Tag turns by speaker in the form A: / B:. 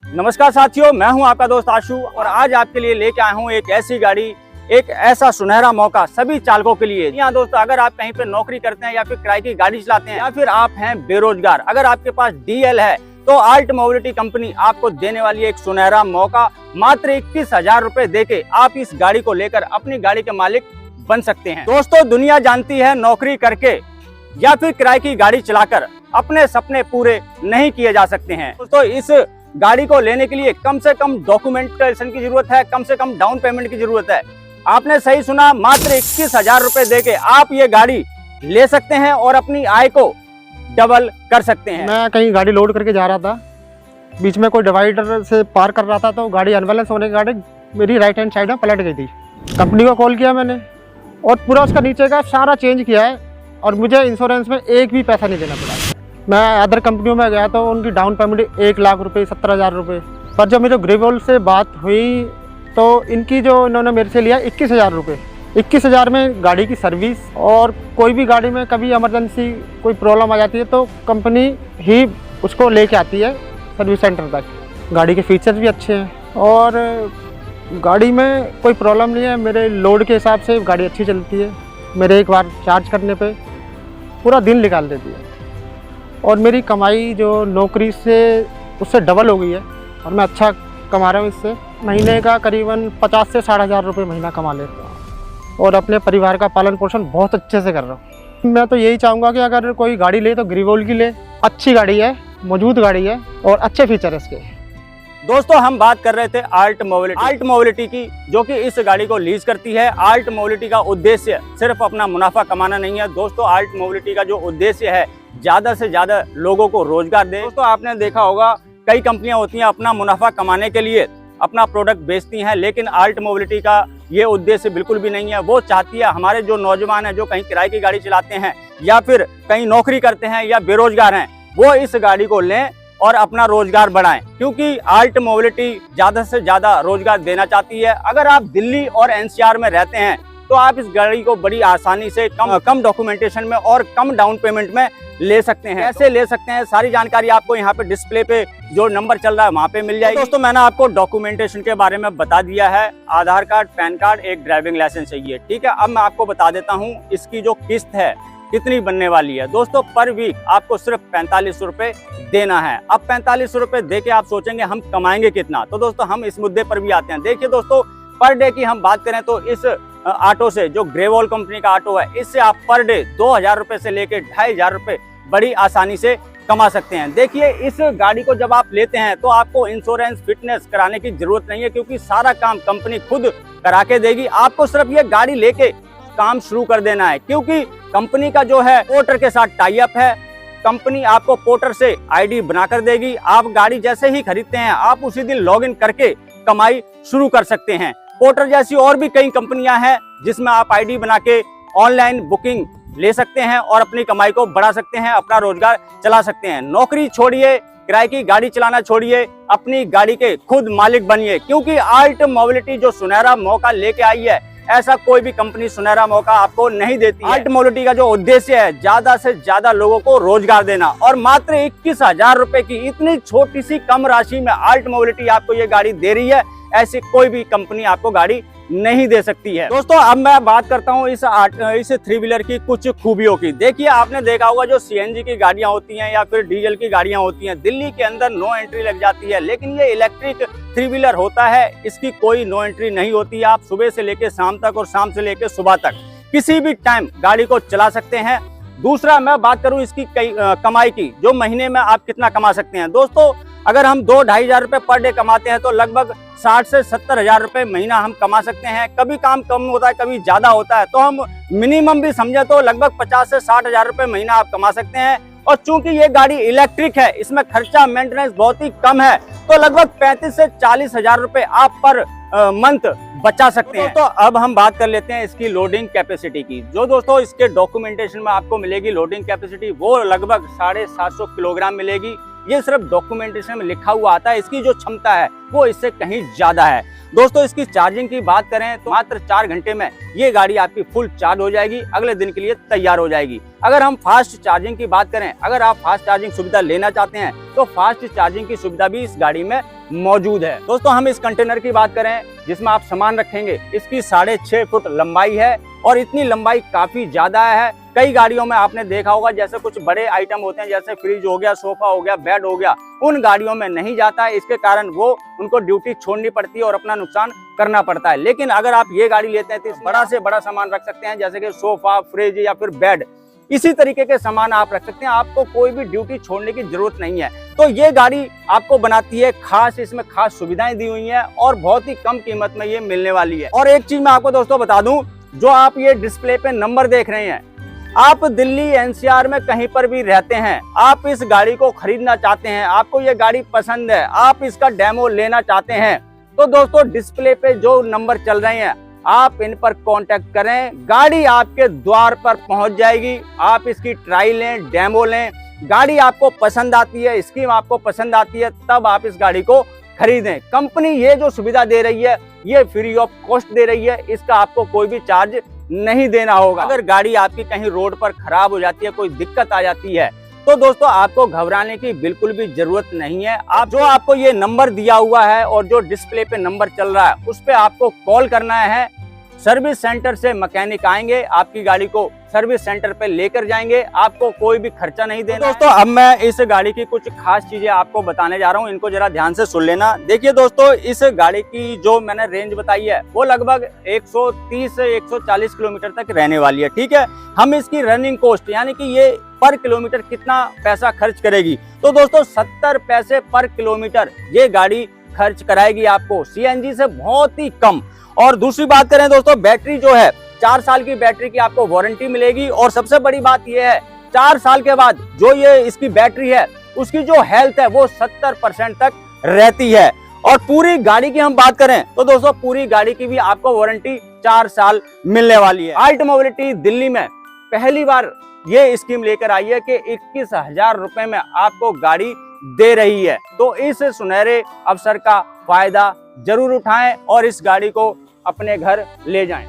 A: नमस्कार साथियों, मैं हूं आपका दोस्त आशु और आज आपके लिए लेके आया हूं एक ऐसी गाड़ी, एक ऐसा सुनहरा मौका सभी चालकों के लिए। यहाँ दोस्तों, अगर आप कहीं पे नौकरी करते हैं या फिर किराए की गाड़ी चलाते हैं या फिर आप हैं बेरोजगार, अगर आपके पास डीएल है तो आल्ट मोबिलिटी कंपनी आपको देने वाली है एक सुनहरा मौका। मात्र 21,000 रुपए देके आप इस गाड़ी को लेकर अपनी गाड़ी के मालिक बन सकते हैं। दोस्तों, दुनिया जानती है नौकरी करके या फिर किराए की गाड़ी चलाकर अपने सपने पूरे नहीं किए जा सकते हैं। दोस्तों, इस गाड़ी को लेने के लिए कम से कम डॉक्यूमेंटेशन की जरूरत है, कम से कम डाउन पेमेंट की जरूरत है। आपने सही सुना, मात्र 21,000 रुपए देके आप ये गाड़ी ले सकते हैं और अपनी आय को डबल कर सकते हैं।
B: मैं कहीं गाड़ी लोड करके जा रहा था, बीच में कोई डिवाइडर से पार कर रहा था तो गाड़ी अनबैलेंस होने के गाड़ी मेरी राइट हैंड साइड में पलट गई थी। कंपनी को कॉल किया मैंने और पूरा उसका नीचे का सारा चेंज किया है और मुझे इंश्योरेंस में एक भी पैसा नहीं देना पड़ा। मैं अदर कंपनियों में गया तो उनकी डाउन पेमेंट 1 लाख रुपये, 17,000 रुपये, पर जब मेरे ग्रेवल से बात हुई तो इनकी जो इन्होंने मेरे से लिया 21,000 रुपये। 21,000 में गाड़ी की सर्विस और कोई भी गाड़ी में कभी इमरजेंसी कोई प्रॉब्लम आ जाती है तो कंपनी ही उसको लेके आती है सर्विस सेंटर तक। गाड़ी के फीचर्स भी अच्छे हैं और गाड़ी में कोई प्रॉब्लम नहीं है। मेरे लोड के हिसाब से गाड़ी अच्छी चलती है। मेरे एक बार चार्ज करने पे पूरा दिन निकाल देती है और मेरी कमाई जो नौकरी से उससे डबल हो गई है और मैं अच्छा कमा रहा हूँ। इससे महीने का करीबन 50 से 60,000 रुपये महीना कमा लेता हूँ और अपने परिवार का पालन पोषण बहुत अच्छे से कर रहा हूँ। मैं तो यही चाहूँगा कि अगर कोई गाड़ी ले तो ग्रेवल की ले। अच्छी गाड़ी है, मजबूत गाड़ी है और अच्छे फीचर है इसके।
A: दोस्तों, हम बात कर रहे थे आल्ट मोबिलिटी की, जो कि इस गाड़ी को लीज करती है। आल्ट मोबिलिटी का उद्देश्य सिर्फ अपना मुनाफा कमाना नहीं है। दोस्तों, आल्ट मोबिलिटी का जो उद्देश्य है ज्यादा से ज्यादा लोगों को रोजगार दे। दोस्तों, आपने देखा होगा कई कंपनियां होती हैं अपना मुनाफा कमाने के लिए अपना प्रोडक्ट बेचती हैं, लेकिन आल्ट मोबिलिटी का ये उद्देश्य बिल्कुल भी नहीं है। वो चाहती है हमारे जो नौजवान हैं, जो कहीं किराए की गाड़ी चलाते हैं या फिर कहीं नौकरी करते हैं या बेरोजगार हैं, वो इस गाड़ी को लें और अपना रोजगार बढ़ाएं, क्योंकि आल्ट मोबिलिटी ज्यादा से ज्यादा रोजगार देना चाहती है। अगर आप दिल्ली और एनसीआर में रहते हैं तो आप इस गाड़ी को बड़ी आसानी से कम डॉक्यूमेंटेशन में और कम डाउन पेमेंट में ले सकते हैं। कैसे ले सकते हैं, सारी जानकारी आपको यहाँ पे डिस्प्ले पे जो नंबर चल रहा है वहाँ पे मिल जाएगी। दोस्तों, मैंने आपको डॉक्यूमेंटेशन के बारे में बता दिया है। आधार कार्ड, पैन कार्ड, एक ड्राइविंग लाइसेंस चाहिए, ठीक है। अब मैं आपको बता देता हूँ इसकी जो किस्त है कितनी बनने वाली है। दोस्तों, पर वीक आपको सिर्फ 45 रुपए देना है। अब 45 रुपए दे के आप सोचेंगे हम कमाएंगे कितना, तो दोस्तों हम इस मुद्दे पर भी आते हैं। देखिए दोस्तों, पर डे की हम बात करें तो इस ऑटो से, जो ग्रेवल कंपनी का ऑटो है, इससे आप पर डे 2,000 रुपए से लेके 2,500 रुपए बड़ी आसानी से कमा सकते हैं। देखिए, इस गाड़ी को जब आप लेते हैं तो आपको इंश्योरेंस, फिटनेस कराने की जरूरत नहीं है, क्योंकि सारा काम कंपनी खुद करा के देगी। आपको सिर्फ ये गाड़ी लेके काम शुरू कर देना है, क्योंकि कंपनी का जो है पोर्टर के साथ टाई अप है। कंपनी आपको पोर्टर से आईडी बनाकर देगी। आप गाड़ी जैसे ही खरीदते हैं आप उसी दिन लॉगिन करके कमाई शुरू कर सकते हैं। पोर्टर जैसी और भी कई कंपनियां हैं जिसमें आप आईडी बना के ऑनलाइन बुकिंग ले सकते हैं और अपनी कमाई को बढ़ा सकते हैं, अपना रोजगार चला सकते हैं। नौकरी छोड़िए, किराए की गाड़ी चलाना छोड़िए, अपनी गाड़ी के खुद मालिक बनिए, क्योंकि आल्ट मोबिलिटी जो सुनहरा मौका लेके आई है, ऐसा कोई भी कंपनी सुनहरा मौका आपको नहीं देती है। आल्ट मोबिलिटी का जो उद्देश्य है ज्यादा से ज्यादा लोगों को रोजगार देना, और मात्र 21,000 रुपए की इतनी छोटी सी कम राशि में आल्ट मोबिलिटी आपको ये गाड़ी दे रही है। ऐसी कोई भी कंपनी आपको गाड़ी नहीं दे सकती है। दोस्तों, अब मैं बात करता हूँ इस 3 व्हीलर की कुछ खूबियों की। देखिए, आपने देखा होगा जो सीएनजी की गाड़ियां होती हैं या फिर डीजल की गाड़ियां होती हैं, दिल्ली के अंदर नो एंट्री लग जाती है, लेकिन ये इलेक्ट्रिक 3 व्हीलर होता है, इसकी कोई नो एंट्री नहीं होती। आप सुबह से लेकर शाम तक और शाम से लेकर सुबह तक किसी भी टाइम गाड़ी को चला सकते हैं। दूसरा, मैं बात करूं इसकी कमाई की, जो महीने में आप कितना कमा सकते हैं। दोस्तों, अगर हम 2-2,500 रुपए पर डे कमाते हैं तो लगभग 60 से 70,000 रुपए महीना हम कमा सकते हैं। कभी काम कम होता है, कभी ज्यादा होता है, तो हम मिनिमम भी समझे तो लगभग 50 से 60,000 रुपए महीना आप कमा सकते हैं। और चूंकि ये गाड़ी इलेक्ट्रिक है, इसमें खर्चा मेंटेनेंस बहुत ही कम है, तो लगभग 35 से 40,000 रुपए आप पर मंथ बचा सकते हैं। तो अब हम बात कर लेते हैं इसकी लोडिंग कैपेसिटी की। जो दोस्तों इसके डॉक्यूमेंटेशन में आपको मिलेगी लोडिंग कैपेसिटी, वो लगभग 750 किलोग्राम मिलेगी। ये सिर्फ डॉक्यूमेंटेशन में लिखा हुआ आता है। इसकी जो क्षमता है वो इससे कहीं ज्यादा है। दोस्तों, इसकी चार्जिंग की बात करें तो मात्र 4 घंटे में ये गाड़ी आपकी फुल चार्ज हो जाएगी, अगले दिन के लिए तैयार हो जाएगी। अगर हम फास्ट चार्जिंग की बात करें, अगर आप फास्ट चार्जिंग सुविधा लेना चाहते हैं तो फास्ट चार्जिंग की सुविधा भी इस गाड़ी में मौजूद है। दोस्तों हम इस कंटेनर की बात करें जिसमें आप सामान रखेंगे, इसकी 6.5 फुट लंबाई है और इतनी लंबाई काफी ज्यादा है। कई गाड़ियों में आपने देखा होगा जैसे कुछ बड़े आइटम होते हैं, जैसे फ्रिज हो गया, सोफा हो गया, बेड हो गया, उन गाड़ियों में नहीं जाता है। इसके कारण वो उनको ड्यूटी छोड़नी पड़ती है और अपना नुकसान करना पड़ता है। लेकिन अगर आप ये गाड़ी लेते हैं तो बड़ा से बड़ा सामान रख सकते हैं, जैसे कि सोफा, फ्रिज या फिर बेड, इसी तरीके के सामान आप रख सकते हैं। आपको कोई भी ड्यूटी छोड़ने की जरूरत नहीं है। तो ये गाड़ी आपको बनाती है खास, इसमें खास सुविधाएं दी हुई हैं और बहुत ही कम कीमत में ये मिलने वाली है। और एक चीज मैं आपको दोस्तों बता दूं, जो आप ये डिस्प्ले पे नंबर देख रहे हैं, आप दिल्ली एनसीआर में कहीं पर भी रहते हैं, आप इस गाड़ी को खरीदना चाहते हैं, आपको ये गाड़ी पसंद है, आप इसका डेमो लेना चाहते हैं, तो दोस्तों डिस्प्ले पे जो नंबर चल रहे हैं आप इन पर कांटेक्ट करें। गाड़ी आपके द्वार पर पहुंच जाएगी। आप इसकी ट्राई लें, डेमो लें। गाड़ी आपको पसंद आती है, स्कीम आपको पसंद आती है, तब आप इस गाड़ी को खरीदें। कंपनी ये जो सुविधा दे रही है ये फ्री ऑफ कॉस्ट दे रही है, इसका आपको कोई भी चार्ज नहीं देना होगा। अगर गाड़ी आपकी कहीं रोड पर खराब हो जाती है, कोई दिक्कत आ जाती है, तो दोस्तों आपको घबराने की बिल्कुल भी जरूरत नहीं है। आप जो आपको ये नंबर दिया हुआ है और जो डिस्प्ले पे नंबर चल रहा है उस पे आपको कॉल करना है। सर्विस सेंटर से मैकेनिक आएंगे, आपकी गाड़ी को सर्विस सेंटर पे लेकर जाएंगे, आपको कोई भी खर्चा नहीं देना। दोस्तों अब मैं इस गाड़ी की कुछ खास चीजें आपको बताने जा रहा हूँ, इनको जरा ध्यान से सुन लेना। देखिए दोस्तों, इस गाड़ी की जो मैंने रेंज बताई है वो लगभग 130 से 140 किलोमीटर तक रहने वाली है। ठीक है, हम इसकी रनिंग कॉस्ट यानी कि ये पर किलोमीटर कितना पैसा खर्च करेगी, तो दोस्तों 70 पैसे पर किलोमीटर ये गाड़ी खर्च कराएगी आपको, सीएनजी से बहुत ही कम। और दूसरी बात करें दोस्तों, बैटरी जो है 4 साल की बैटरी की आपको वारंटी मिलेगी। और सबसे बड़ी बात यह है 4 साल के बाद जो ये इसकी बैटरी है उसकी जो हेल्थ है वो 70% तक रहती है। और पूरी गाड़ी की हम बात करें तो दोस्तों पूरी गाड़ी की भी आपको वारंटी 4 साल मिलने वाली है। आल्ट मोबिलिटी दिल्ली में पहली बार ये स्कीम लेकर आई है कि 21,000 रुपए में आपको गाड़ी दे रही है। तो इस सुनहरे अवसर का फायदा जरूर उठाएं और इस गाड़ी को अपने घर ले जाएं।